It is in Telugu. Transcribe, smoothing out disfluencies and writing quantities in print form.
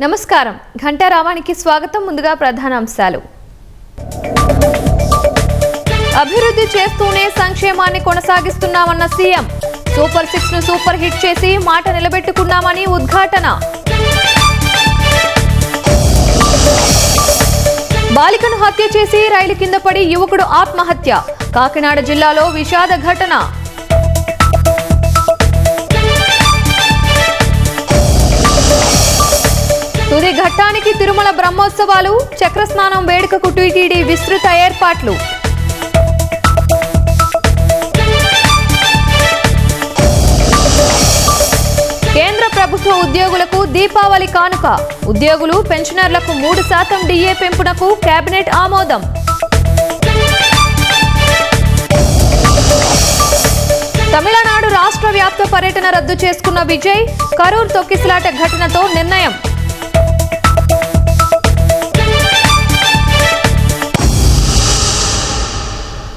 నమస్కారం ఘంటారావానికి స్వాగతం. ముందుగా ప్రధానాంశాలు. అభివృద్ధి చేస్తూనే సంక్షేమాన్ని కొనసాగిస్తున్నామన్న సీఎం. సూపర్ 6 ను సూపర్ హిట్ చేసి మాట నిలబెట్టుకున్నామని ఉద్ఘాటన. బాలికను హత్య చేసి రైలు కింద పడి యువకుడు ఆత్మహత్య. కాకినాడ జిల్లాలో విషాద ఘటన. తుది ఘట్టానికి తిరుమల బ్రహ్మోత్సవాలు. చక్రస్నానం వేడుకకు టీటీడీ విస్తృత ఏర్పాట్లు. కేంద్ర ప్రభుత్వ ఉద్యోగులకు దీపావళి కానుక. ఉద్యోగులు పెన్షనర్లకు 3% డిఏ పెంపునకు కేబినెట్ ఆమోదం. తమిళనాడు రాష్ట్ర వ్యాప్త పర్యటన రద్దు చేసుకున్న విజయ్. కరూర్ తొక్కిసలాట ఘటనతో నిర్ణయం.